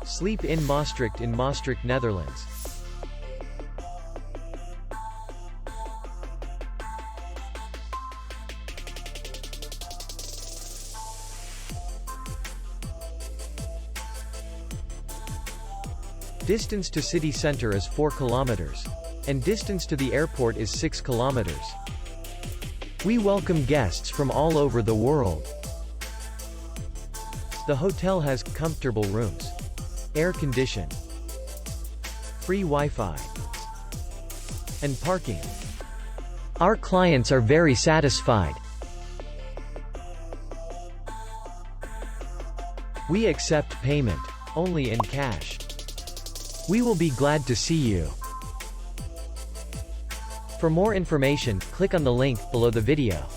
Sleep Inn Maastricht in Maastricht, Netherlands. Distance to city center is 4 kilometers. And distance to the airport is 6 kilometers. We welcome guests from all over the world. The hotel has comfortable rooms, air condition, free Wi-Fi, and parking. Our clients are very satisfied. We accept payment only in cash. We will be glad to see you. For more information, click on the link below the video.